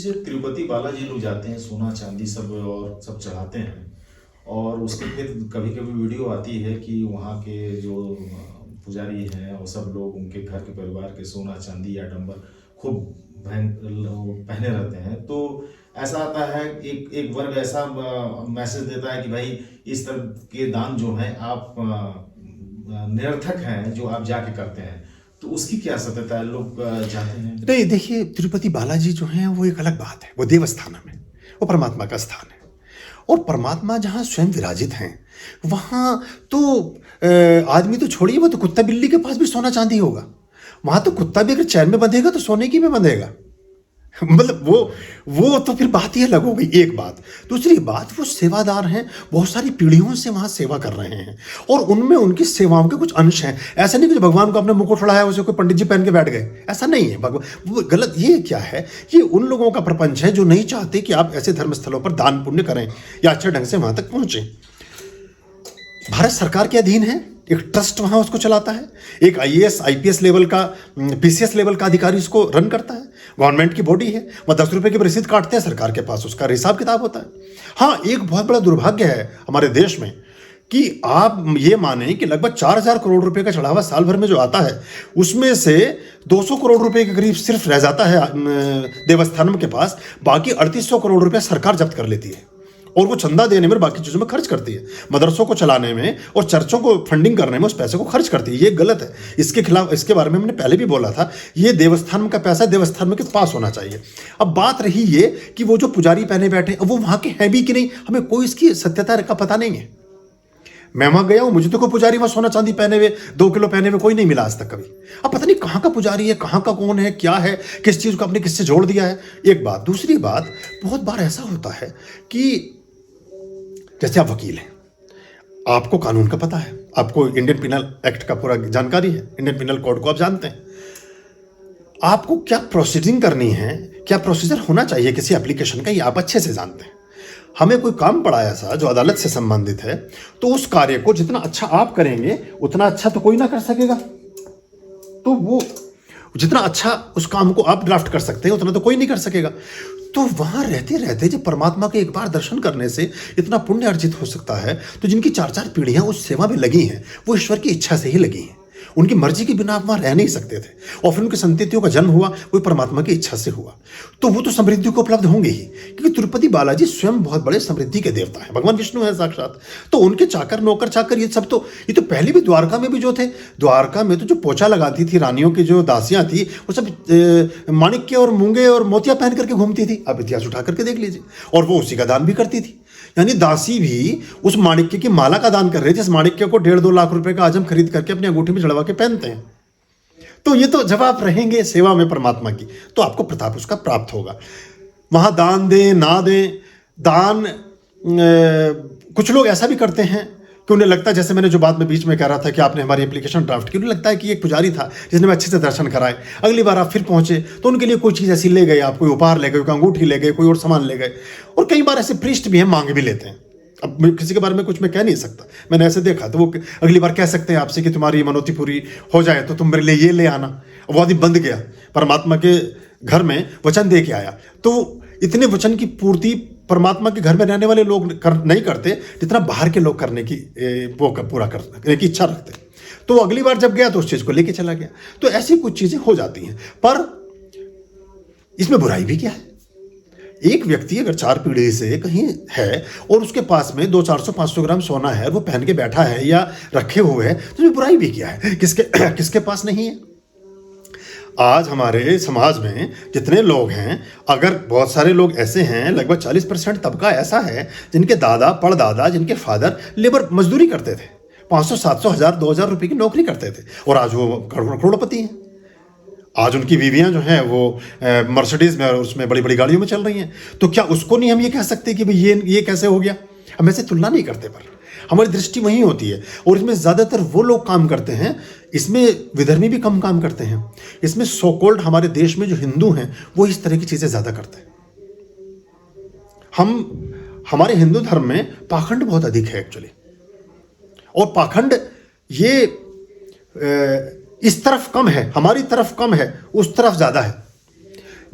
जैसे तिरुपति बालाजी लोग जाते हैं, सोना चांदी सब और सब चढ़ाते हैं, और उसके फिर कभी कभी वीडियो आती है कि वहाँ के जो पुजारी हैं और सब लोग उनके घर के परिवार के सोना चांदी या डंबर खूब पहने रहते हैं। तो ऐसा आता है, एक एक वर्ग ऐसा मैसेज देता है कि भाई इस तरह के दान जो हैं आप निरर्थक हैं जो आप जाके करते हैं। तो उसकी क्या सत्यता है, लोग जाते हैं? नहीं, देखिए, तिरुपति बालाजी जो हैं वो एक अलग बात है। वो देवस्थानम है, वो परमात्मा का स्थान है। और परमात्मा जहाँ स्वयं विराजित हैं वहाँ तो आदमी तो छोड़िए, वो तो कुत्ता बिल्ली के पास भी सोना चांदी होगा। वहाँ तो कुत्ता भी अगर चैन में बंधेगा तो सोने की में बंधेगा। मतलब वो तो फिर बात ही अलग हो गई, एक बात। दूसरी बात, वो सेवादार हैं, बहुत सारी पीढ़ियों से वहाँ सेवा कर रहे हैं और उनमें उनकी सेवाओं के कुछ अंश हैं। ऐसा नहीं कि जो भगवान को अपने मुकुट उड़ाया उसे कोई पंडित जी पहन के बैठ गए, ऐसा नहीं है। भगवान वो गलत, ये क्या है, ये उन लोगों का प्रपंच है जो नहीं चाहते कि आप ऐसे धर्मस्थलों पर दान पुण्य करें या अच्छे ढंग से वहाँ तक पहुँचें। भारत सरकार के अधीन है, एक ट्रस्ट वहाँ उसको चलाता है, एक आईएएस आईपीएस लेवल का पीसीएस लेवल का अधिकारी उसको रन करता है, गवर्नमेंट की बॉडी है। वह 10 रुपए की रसीद काटते हैं, सरकार के पास उसका हिसाब किताब होता है। हाँ, एक बहुत बड़ा दुर्भाग्य है हमारे देश में कि आप ये माने कि लगभग 4,000 करोड़ रुपए का चढ़ावा साल भर में जो आता है उसमें से 200 करोड़ रुपए के करीब सिर्फ रह जाता है देवस्थानम के पास। बाकी 3800 करोड़ रुपया सरकार जब्त कर लेती है और वो चंदा देने में, बाकी चीज़ों में खर्च करती है, मदरसों को चलाने में और चर्चों को फंडिंग करने में उस पैसे को खर्च करती है। ये गलत है। इसके खिलाफ, इसके बारे में हमने पहले भी बोला था, ये देवस्थान का पैसा देवस्थान के पास होना चाहिए। अब बात रही ये कि वो जो पुजारी पहने बैठे वो वहाँ के हैं भी कि नहीं, हमें कोई इसकी सत्यता का पता नहीं है। मैं वहाँ गया हूँ, मुझे तो कोई पुजारी वहाँ सोना चांदी पहने हुए 2 किलो पहने हुए कोई नहीं मिला आज तक कभी। अब पता नहीं कहाँ का पुजारी है, कहाँ का कौन है, क्या है, किस चीज़ को अपने किससे जोड़ दिया है, एक बात। दूसरी बात, बहुत बार ऐसा होता है कि जैसे आप वकील हैं, आपको कानून का पता है, आपको इंडियन पिनल एक्ट का पूरा जानकारी है, इंडियन पिनल कोड को आप जानते हैं, आपको क्या प्रोसीडिंग करनी है, क्या प्रोसीजर होना चाहिए किसी एप्लीकेशन का, ये आप अच्छे से जानते हैं। हमें कोई काम पड़ा ऐसा जो अदालत से संबंधित है, तो उस कार्य को जितना अच्छा आप करेंगे उतना अच्छा तो कोई ना कर सकेगा। तो वो जितना अच्छा उस काम को आप ड्राफ्ट कर सकते हैं उतना तो कोई नहीं कर सकेगा। तो वहां रहते रहते जब परमात्मा के एक बार दर्शन करने से इतना पुण्य अर्जित हो सकता है, तो जिनकी 4-4 पीढ़ियां उस सेवा में लगी हैं वो ईश्वर की इच्छा से ही लगी हैं। उनकी मर्जी के बिना आप वहां रह नहीं सकते थे, और फिर उनकी संततियों का जन्म हुआ वो परमात्मा की इच्छा से हुआ। तो वो तो समृद्धि को उपलब्ध होंगे ही, क्योंकि तिरुपति बालाजी स्वयं बहुत बड़े समृद्धि के देवता हैं, भगवान विष्णु है साक्षात। तो उनके चाकर नौकर चाकर ये सब तो, ये तो पहले भी द्वारका में भी जो थे, द्वारका में तो जो पोछा लगाती थी रानियों की जो दासियां थी वो सब माणिक्य और मूंगे और मोतिया पहन करके घूमती थी। आप इतिहास उठा करके देख लीजिए। और वो उसी का दान भी करती थी, यानी दासी भी उस माणिक्य की माला का दान कर रही थी। इस माणिक्य को 1.5-2 लाख रुपए का आज हम खरीद करके अपनी अंगूठी में चढ़वा के पहनते हैं। तो ये तो जब आप रहेंगे सेवा में परमात्मा की तो आपको प्रताप उसका प्राप्त होगा। वहां दान दें ना दें, दान कुछ लोग ऐसा भी करते हैं कि उन्हें लगता है, जैसे मैंने जो बात में बीच में कह रहा था कि आपने हमारी एप्लीकेशन ड्राफ्ट की, उन्हें लगता है कि एक पुजारी था जिसने मैं अच्छे से दर्शन कराए, अगली बार आप फिर पहुंचे तो उनके लिए कोई चीज़ ऐसी ले गए, आप कोई उपहार ले गए, कोई अंगूठी ले गए, कोई और सामान ले गए। और कई बार ऐसे पृष्ठ भी हैं, मांग भी लेते हैं। अब किसी के बारे में कुछ मैं कह नहीं सकता, मैंने ऐसे देखा। तो वो अगली बार कह सकते हैं आपसे कि तुम्हारी मनोती पूरी हो जाए तो तुम मेरे लिए ये ले आना। वो आदमी बंद गया, परमात्मा के घर में वचन दे के आया। तो इतने वचन की पूर्ति परमात्मा के घर में रहने वाले लोग नहीं करते जितना बाहर के लोग करने की पूरा करने की इच्छा रखते। तो अगली बार जब गया तो उस चीज़ को लेके चला गया। तो ऐसी कुछ चीज़ें हो जाती हैं, पर इसमें बुराई भी क्या है। एक व्यक्ति अगर 4 पीढ़ी से कहीं है और उसके पास में 200-400-500 ग्राम सोना है, वो पहन के बैठा है या रखे हुए है, तो इसमें बुराई भी क्या है। किसके पास नहीं है। आज हमारे समाज में जितने लोग हैं, अगर बहुत सारे लोग ऐसे हैं, लगभग 40% तबका ऐसा है जिनके दादा परदादा, जिनके फादर लेबर मजदूरी करते थे, 500-700 हज़ार 2,000 रुपये की नौकरी करते थे, और आज वो करोड़पति हैं। आज उनकी बीवियां जो हैं वो मर्सिडीज में और उसमें बड़ी बड़ी गाड़ियों में चल रही हैं। तो क्या उसको नहीं हम ये कह सकते कि भाई ये कैसे हो गया। हम ऐसे तुलना नहीं करते, पर हमारी दृष्टि वहीं होती है। और इसमें ज़्यादातर वो लोग काम करते हैं, इसमें विधर्मी भी कम काम करते हैं। इसमें सो कॉल्ड हमारे देश में जो हिंदू हैं वो इस तरह की चीज़ें ज़्यादा करते हैं। हमारे हिंदू धर्म में पाखंड बहुत अधिक है एक्चुअली, और पाखंड ये इस तरफ कम है, हमारी तरफ कम है, उस तरफ ज़्यादा है,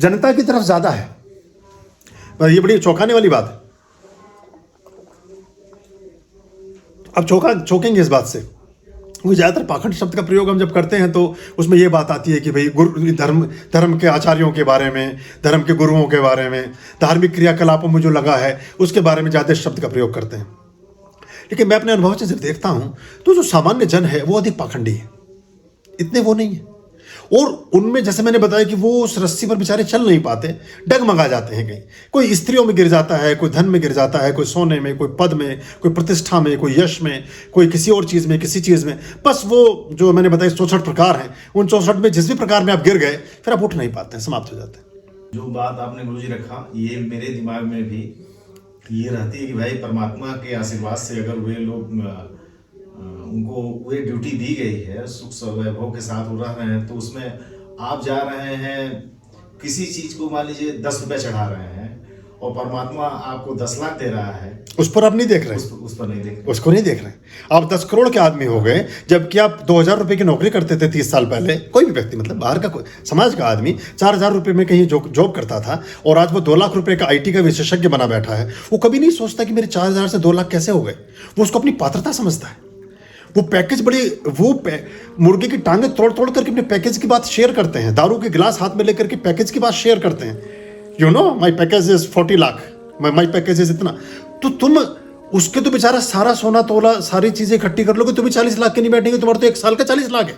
जनता की तरफ ज़्यादा है। ये बड़ी चौंकाने वाली बात है। अब चौंकेंगे इस बात से। वो ज़्यादातर पाखंड शब्द का प्रयोग हम जब करते हैं तो उसमें ये बात आती है कि भाई गुरु धर्म के आचार्यों के बारे में, धर्म के गुरुओं के बारे में, धार्मिक क्रियाकलापों में जो लगा है उसके बारे में ज़्यादा शब्द का प्रयोग करते हैं। लेकिन मैं अपने अनुभव से जब देखता हूँ तो जो सामान्य जन है वो अधिक पाखंडी है, इतने वो नहीं है। और उनमें जैसे मैंने बताया कि वो उस रस्सी पर बेचारे चल नहीं पाते, डगमगा जाते हैं। कहीं कोई स्त्रियों में गिर जाता है, कोई धन में गिर जाता है, कोई सोने में, कोई पद में, कोई प्रतिष्ठा में, कोई यश में, कोई किसी और चीज़ में, किसी चीज़ में। बस वो जो मैंने बताया 64 प्रकार हैं, उन 64 में जिस भी प्रकार में आप गिर गए फिर आप उठ नहीं पाते हैं, समाप्त हो जाते हैं। जो बात आपने गुरुजी रखा, ये मेरे दिमाग में भी ये रहती है कि भाई परमात्मा के आशीर्वाद से अगर वे लोग उनको वे ड्यूटी दी गई है, सुख वैभव के साथ हो रहे हैं, तो उसमें आप जा रहे हैं किसी चीज को, मान लीजिए 10 रुपए चढ़ा रहे हैं और परमात्मा आपको 10 लाख दे रहा है, उस पर आप नहीं देख रहे, उस पर नहीं देख रहे, उसको नहीं देख रहे। आप 10 करोड़ के आदमी हो गए, जबकि आप 2000 रुपए की नौकरी करते थे 30 साल पहले। कोई भी व्यक्ति, मतलब बाहर का कोई समाज का आदमी 4000 रुपए में कहीं जॉब करता था और आज वो 2 लाख रुपए का IT का विशेषज्ञ बना बैठा है। वो कभी नहीं सोचता कि मेरे 4000 से 2 लाख कैसे हो गए। वो उसको अपनी पात्रता समझता है। वो पैकेज मुर्गे की टांगें तोड़ तोड़ करके अपने पैकेज की बात शेयर करते हैं, दारू के गिलास हाथ में लेकर के पैकेज की बात शेयर करते हैं। You know my package is 40 lakh, my package is इतना। तो तुम उसके तो बेचारा सारा सोना तोला सारी चीजें इकट्ठी कर लोगे, तुम्हें 40 लाख के नहीं बैठेंगे, तुम्हारा तो 1 साल का 40 लाख है।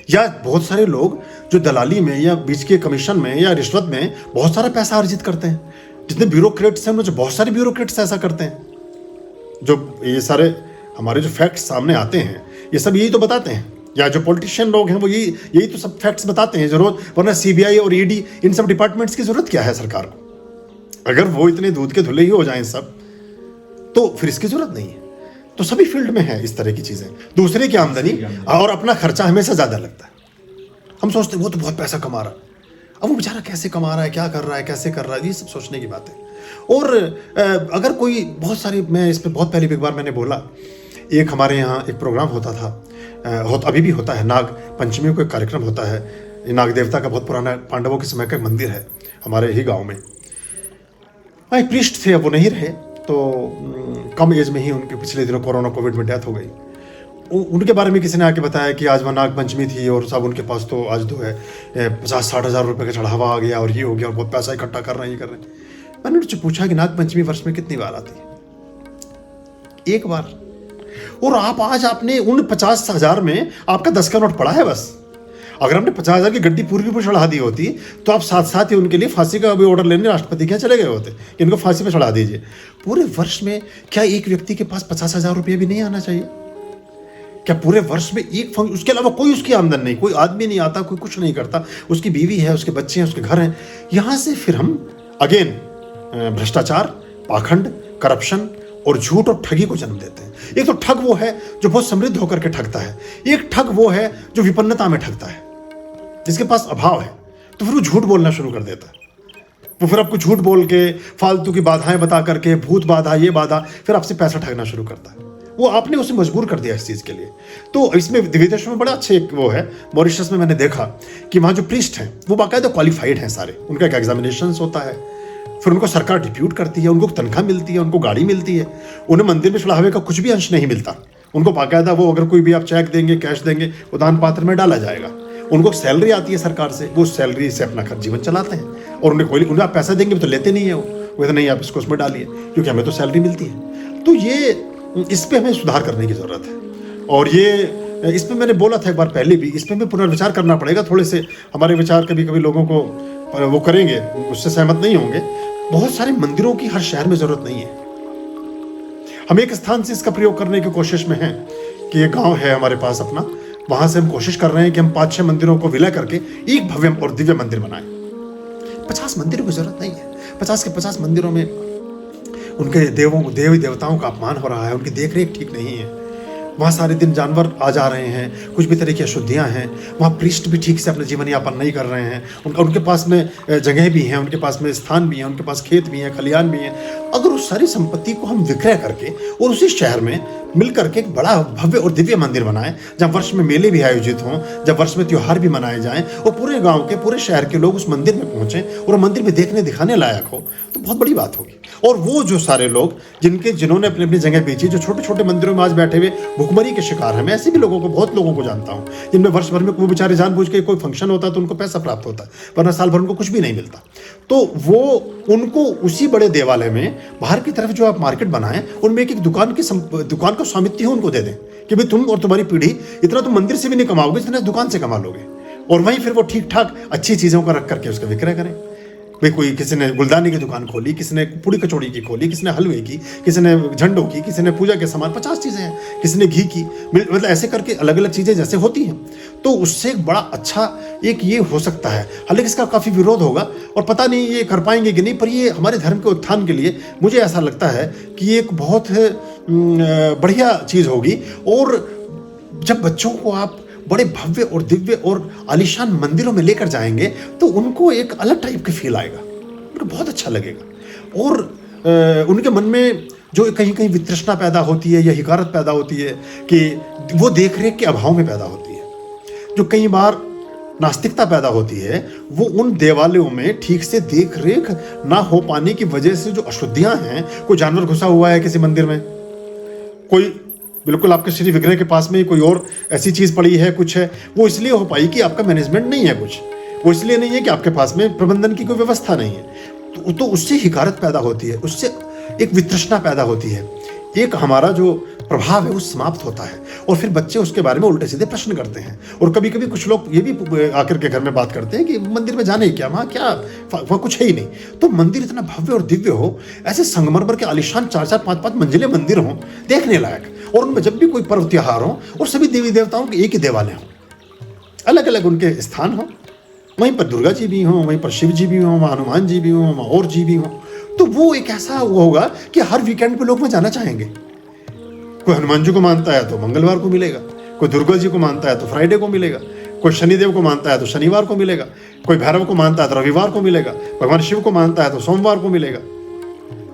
या बहुत सारे लोग जो दलाली में या बीच के कमीशन में या रिश्वत में बहुत सारा पैसा अर्जित करते हैं। जितने ब्यूरोक्रेट्स हैं उनमें बहुत सारे ब्यूरोक्रेट्स ऐसा करते हैं। जो ये सारे हमारे जो फैक्ट्स सामने आते हैं ये सब यही तो बताते हैं, या जो पॉलिटिशियन लोग हैं वो यही तो सब फैक्ट्स बताते हैं। जरूरत, वरना CBI और ED इन सब डिपार्टमेंट्स की जरूरत क्या है सरकार को? अगर वो इतने दूध के धुले ही हो जाएं सब, तो फिर इसकी जरूरत नहीं है। तो सभी फील्ड में है इस तरह की चीजें। दूसरे की आमदनी और अपना खर्चा हमेशा ज्यादा लगता है। हम सोचते हैं वो तो बहुत पैसा कमा रहा है, अब वो बेचारा कैसे कमा रहा है, क्या कर रहा है, कैसे कर रहा है, ये सब सोचने की बात है। और अगर कोई बहुत सारी, मैं इस पर बहुत पहले भी एक बार मैंने बोला, एक हमारे यहाँ एक प्रोग्राम होता था, अभी भी होता है, नाग पंचमी को एक कार्यक्रम होता है। नाग देवता का बहुत पुराना पांडवों के समय का मंदिर है हमारे ही गांव में। वहाँ एक प्रीस्ट थे, अब वो नहीं रहे, तो कम एज में ही उनके पिछले दिनों कोविड में डेथ हो गई। उनके बारे में किसी ने आके बताया कि आज वह नाग पंचमी थी और सब उनके पास तो आज तो है 50-60 हज़ार रुपये का चढ़ावा आ गया और ये हो गया और बहुत पैसा इकट्ठा कर रहे हैं, ये कर रहे हैं। मैंने उनसे पूछा कि नाग पंचमी वर्ष में कितनी बार आती है? 1 बार। और आप आज आपने उन 50,000 में आपका 10 का नोट पड़ा है बस। अगर हमने 50,000 की गड्डी पूरी पर चढ़ा दी होती तो आप साथ साथ ही उनके लिए फांसी का भी ऑर्डर लेने राष्ट्रपति के यहाँ चले गए होते, इनको फांसी पे चढ़ा दीजिए। पूरे वर्ष में क्या एक व्यक्ति के पास 50,000 रुपये भी नहीं आना चाहिए? क्या पूरे वर्ष में एक फंक्शन, उसके अलावा कोई उसकी आमदन नहीं, कोई आदमी नहीं आता, कोई कुछ नहीं करता, उसकी बीवी है, उसके बच्चे हैं, उसके घर हैं। यहाँ से फिर हम अगेन भ्रष्टाचार, पाखंड, करप्शन और झूठ और ठगी को जन्म देते हैं। एक तो ठग वो है जो बहुत समृद्ध होकर के ठगता है, एक ठग वो है जो विपन्नता में ठगता है, जिसके पास अभाव है तो फिर वो झूठ बोलना शुरू कर देता है। वो फिर आपको झूठ बोल के फालतू की बाधाएं बता करके, भूत बाधा, ये बाधा, फिर आपसे पैसा ठगना शुरू करता है। वो आपने उसे मजबूर कर दिया इस चीज के लिए। तो इसमें विदेशों में बड़ा अच्छे एक वो है, मॉरिशस में मैंने देखा कि वहाँ जो प्रीस्ट हैं वो बाकायदा क्वालिफाइड हैं सारे, उनका एक एग्जामिनेशन होता है, फिर उनको सरकार डिप्यूट करती है, उनको तनख्वाह मिलती है, उनको गाड़ी मिलती है, उन्हें मंदिर में चढ़ावे का कुछ भी अंश नहीं मिलता। उनको बाकायदा वो अगर कोई भी आप चेक देंगे, कैश देंगे, वो दान पात्र में डाला जाएगा। उनको सैलरी आती है सरकार से, वो सैलरी से अपना जीवन चलाते हैं। और उन्हें आप पैसा देंगे तो लेते नहीं है वो तो नहीं, आप इसको उसमें डालिए क्योंकि हमें तो सैलरी मिलती है। तो ये इस पर हमें सुधार करने की ज़रूरत है। और ये इस पर मैंने बोला था एक बार पहले भी, इस पर हमें पुनर्विचार करना पड़ेगा। थोड़े से हमारे विचार कभी कभी लोगों को वो करेंगे, उससे सहमत नहीं होंगे। बहुत सारे मंदिरों की हर शहर में ज़रूरत नहीं है। हम एक स्थान से इसका प्रयोग करने की कोशिश में हैं कि ये गांव है हमारे पास अपना, वहाँ से हम कोशिश कर रहे हैं कि हम 5-6 मंदिरों को विलय करके एक भव्य और दिव्य मंदिर बनाएं। 50 मंदिरों की ज़रूरत नहीं है। 50 के 50 मंदिरों में उनके देवी देवताओं का अपमान हो रहा है, उनकी देखरेख ठीक नहीं है। वहाँ सारे दिन जानवर आ जा रहे हैं, कुछ भी तरह की अशुद्धियाँ हैं, वहाँ प्रीस्ट भी ठीक से अपना जीवन यापन नहीं कर रहे हैं, उनके पास में जगह भी हैं, उनके पास में स्थान भी है, उनके पास खेत भी हैं, खलियान भी हैं। अगर उस सारी संपत्ति को हम विक्रय करके और उसी शहर में मिल करके एक बड़ा भव्य और दिव्य मंदिर बनाएं, जहाँ वर्ष में मेले भी आयोजित हों, जब वर्ष में त्योहार भी मनाए जाएं और पूरे गांव के पूरे शहर के लोग उस मंदिर में पहुंचें और मंदिर में देखने दिखाने लायक हो, तो बहुत बड़ी बात होगी। और वो जो सारे लोग जिन्होंने अपनी अपनी जगह बेची, जो छोटे छोटे मंदिरों में आज बैठे हुए भुखमरी के शिकार हैं, मैं ऐसे भी लोगों को, बहुत लोगों को जानता हूँ जिनमें वर्ष भर में वो बेचारे जानबूझ के कोई फंक्शन होता है तो उनको पैसा प्राप्त होता है, वरना साल भर उनको कुछ भी नहीं मिलता। तो वो उनको उसी बड़े देवालय में बाहर की तरफ जो आप मार्केट बनाएं, उनमें एक दुकान का स्वामित्व हो उनको दे दें कि भाई तुम और तुम्हारी पीढ़ी इतना तुम मंदिर से भी नहीं कमाओगे जितना दुकान से कमा लोगे, और वहीं फिर वो ठीक ठाक अच्छी चीज़ों को रख करके उसका विक्रय करें। भाई कोई किसी ने गुलदानी की दुकान खोली, किसी ने पूड़ी कचौड़ी की खोली, किसी ने हलवे की, किसी ने झंडों की, किसी ने पूजा के सामान, 50 चीज़ें हैं, किसी ने घी की, मतलब ऐसे करके अलग अलग चीज़ें जैसे होती हैं, तो उससे एक बड़ा अच्छा एक ये हो सकता है। हालांकि इसका काफ़ी विरोध होगा और पता नहीं ये कर पाएंगे कि नहीं, पर ये हमारे धर्म के उत्थान के लिए मुझे ऐसा लगता है कि ये एक बहुत बढ़िया चीज़ होगी। और जब बच्चों को आप बड़े भव्य और दिव्य और आलीशान मंदिरों में लेकर जाएंगे तो उनको एक अलग टाइप का फील आएगा, उनको बहुत अच्छा लगेगा। और उनके मन में जो कहीं कहीं वितृष्णा पैदा होती है या हिकारत पैदा होती है कि वो देख रेख के अभाव में पैदा होती है, जो कई बार नास्तिकता पैदा होती है, वो उन देवालयों में ठीक से देख रेख ना हो पाने की वजह से जो अशुद्धियां हैं, कोई जानवर घुसा हुआ है किसी मंदिर में, कोई बिल्कुल आपके श्री विग्रह के पास में कोई और ऐसी चीज़ पड़ी है, कुछ है, वो इसलिए हो पाई कि आपका मैनेजमेंट नहीं है, कुछ वो इसलिए नहीं है कि आपके पास में प्रबंधन की कोई व्यवस्था नहीं है। तो उससे हिकारत पैदा होती है, उससे एक वितृष्णा पैदा होती है, एक हमारा जो प्रभाव है वो समाप्त होता है और फिर बच्चे उसके बारे में उल्टे सीधे प्रश्न करते हैं। और कभी कभी कुछ लोग ये भी आकर के घर में बात करते हैं कि मंदिर में जाने क्या, वहाँ क्या, वहाँ कुछ है ही नहीं। तो मंदिर इतना भव्य और दिव्य हो, ऐसे संगमरमर के आलिशान 4-4, 5-5 मंजिले मंदिर हों देखने लायक, और उनमें जब भी कोई पर्व त्योहार हो और सभी देवी देवताओं के एक ही देवालय हो, अलग अलग उनके स्थान हो, वहीं पर दुर्गा जी भी हों, वहीं पर शिव जी भी हों, वहाँ हनुमान जी भी हों, वहाँ और जी भी हों, तो वो एक ऐसा वो होगा कि हर वीकेंड पे लोग वहाँ जाना चाहेंगे। कोई हनुमान जी को मानता है तो मंगलवार को मिलेगा, कोई दुर्गा जी को मानता है तो फ्राइडे को मिलेगा, कोई शनिदेव को मानता है तो शनिवार को मिलेगा, कोई भैरव को मानता है तो रविवार को मिलेगा, भगवान शिव को मानता है तो सोमवार को मिलेगा,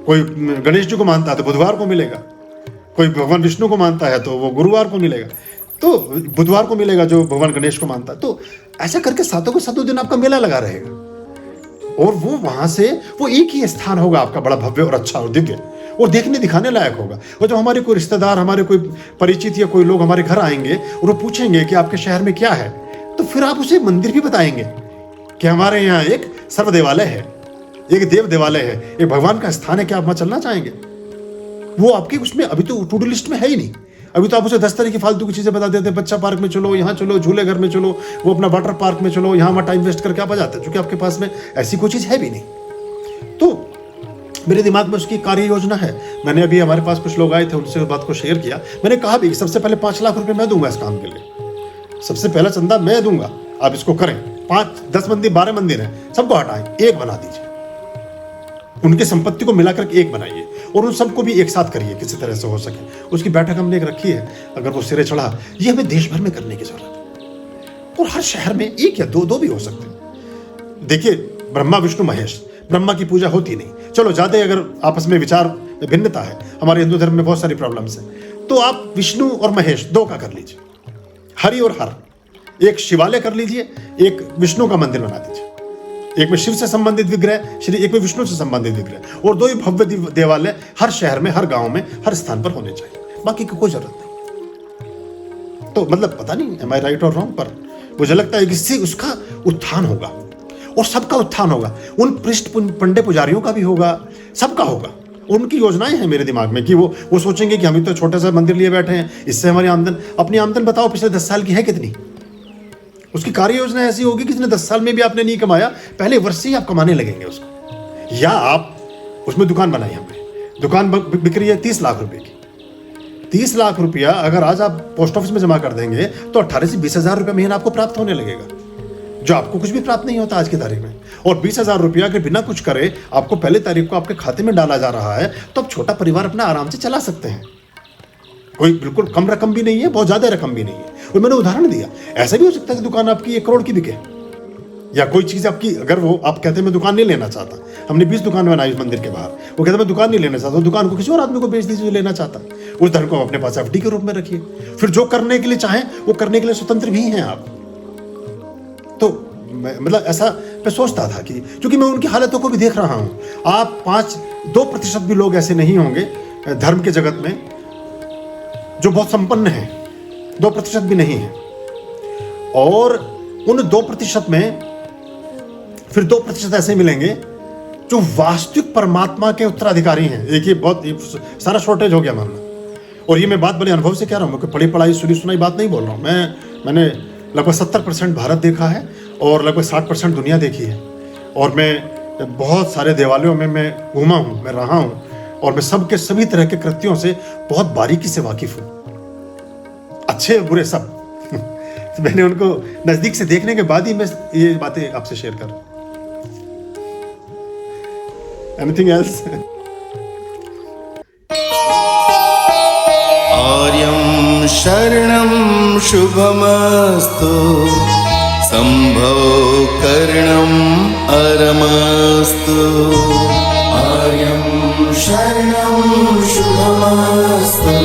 कोई गणेश जी को मानता है तो बुधवार को मिलेगा, कोई भगवान विष्णु को मानता है तो वो गुरुवार को मिलेगा, तो बुधवार को मिलेगा जो भगवान गणेश को मानता है। तो ऐसा करके सातों के सातों दिन आपका मेला लगा रहेगा और वो वहां से वो एक ही स्थान होगा आपका बड़ा भव्य और अच्छा और दिव्य और देखने दिखाने लायक होगा। और जब हमारे कोई रिश्तेदार, हमारे कोई परिचित या कोई लोग हमारे घर आएंगे और वो पूछेंगे कि आपके शहर में क्या है, तो फिर आप उसे मंदिर भी बताएंगे कि हमारे यहाँ एक सर्व देवालय है, एक देव देवालय है, एक भगवान का स्थान है, क्या आप वहाँ चलना चाहेंगे। वो आपके उसमें अभी तो टू डू लिस्ट में है ही नहीं। अभी तो आप उसे 10 तरह की फालतू की चीज़ें बता देते हैं, बच्चा पार्क में चलो, यहाँ चलो, झूले घर में चलो, वो अपना वाटर पार्क में चलो, यहाँ वहाँ टाइम वेस्ट करके आप आ जाते हैं, क्योंकि आपके पास में ऐसी कोई चीज़ है भी नहीं। तो मेरे दिमाग में उसकी कार्य योजना है। मैंने अभी हमारे पास कुछ लोग आए थे, उनसे उस बात को शेयर किया। मैंने कहा भी कि सबसे पहले 5 लाख रुपए मैं दूंगा इस काम के लिए, सबसे पहला चंदा मैं दूंगा, आप इसको करें। 5-10 मंदिर 12 मंदिर हैं, सबको हटाएं, एक बना दीजिए, उनकी संपत्ति को मिलाकर एक बनाइए और उन सबको भी एक साथ करिए किसी तरह से हो सके। उसकी बैठक हमने एक रखी है, अगर वो सिरे चढ़ा, ये हमें देश भर में करने की जरूरत है और हर शहर में 1 या 2 भी हो सकते हैं। देखिए, ब्रह्मा विष्णु महेश, ब्रह्मा की पूजा होती नहीं, चलो ज्यादा अगर आपस में विचार भिन्नता है, हमारे हिंदू धर्म में बहुत सारी प्रॉब्लम्स हैं, तो आप विष्णु और महेश 2 का कर लीजिए, हरि और हर, एक शिवालय कर लीजिए, एक विष्णु का मंदिर बना दीजिए, एक में शिव से संबंधित विग्रह, एक में विष्णु से संबंधित विग्रह, और 2 ही भव्य देवालय हर शहर में, हर गांव में, हर स्थान पर होने चाहिए, बाकी की कोई जरूरत नहीं। तो मतलब पता नहीं एम आई राइट और रॉन्ग, पर मुझे लगता है कि इससे उसका उत्थान होगा और सबका उत्थान होगा, उन पृष्ठ पंडे पुजारियों का भी होगा, सबका होगा। उनकी योजनाएं हैं मेरे दिमाग में कि वो सोचेंगे कि हम तो छोटा सा मंदिर लिए बैठे हैं, इससे हमारी आमदन, अपनी आमदन बताओ पिछले 10 साल की है कितनी। उसकी कार्य योजना ऐसी होगी कि जिसने 10 साल में भी आपने नहीं कमाया, पहले वर्ष से ही आप कमाने लगेंगे उसको। या आप उसमें दुकान बनाई, हमने दुकान बिक रही है 30 लाख रुपए की, 30 लाख रुपया अगर आज आप पोस्ट ऑफिस में जमा कर देंगे तो 18 से 20 हजार रुपया महीना आपको प्राप्त होने लगेगा, जो आपको कुछ भी प्राप्त नहीं होता आज की तारीख में। और 20 हजार रुपया अगर बिना कुछ करे आपको पहले तारीख को आपके खाते में डाला जा रहा है, तो आप छोटा परिवार अपना आराम से चला सकते हैं। कोई बिल्कुल कम रकम भी नहीं है, बहुत ज्यादा रकम भी नहीं है। और मैंने उदाहरण दिया, ऐसा भी हो सकता है कि दुकान आपकी 1 करोड़ की बिके, या कोई चीज आपकी, अगर वो आप कहते हैं मैं दुकान नहीं लेना चाहता, हमने 20 दुकान बनाई इस मंदिर के बाहर, वो कहता मैं दुकान नहीं लेना चाहता, दुकान को किसी और आदमी को बेच दीजिए जो लेना चाहता, उस धन को अपने पास एफडी के रूप में रखिए, फिर जो करने के लिए चाहें वो करने के लिए स्वतंत्र भी हैं आप। तो मतलब ऐसा मैं सोचता था कि क्योंकि मैं उनकी हालतों को भी देख रहा हूं, आप 2% भी लोग ऐसे नहीं होंगे धर्म के जगत में जो बहुत संपन्न हैं, 2% भी नहीं है। और उन 2% में फिर 2% ऐसे मिलेंगे जो वास्तविक परमात्मा के उत्तराधिकारी हैं। एक ये बहुत सारा शॉर्टेज हो गया मामला, और ये मैं बात बड़े अनुभव से कह रहा हूँ, मैं पढ़ी पढ़ाई सुनी सुनाई बात नहीं बोल रहा हूँ। मैंने लगभग 70% भारत देखा है और लगभग 60% दुनिया देखी है, और मैं बहुत सारे देवालयों में मैं घूमा हूँ, मैं रहा हूँ, और मैं सबके सभी तरह के कृत्यों से बहुत बारीकी से वाकिफ हूँ, अच्छे बुरे सब। तो मैंने उनको नजदीक से देखने के बाद ही मैं ये बातें आपसे शेयर कर रहा हूँ। Anything else? आर्यं शरणं शुभमस्तु, संभव करणम् अरमस्तु। आर्यं शरणं शुभमस्तु,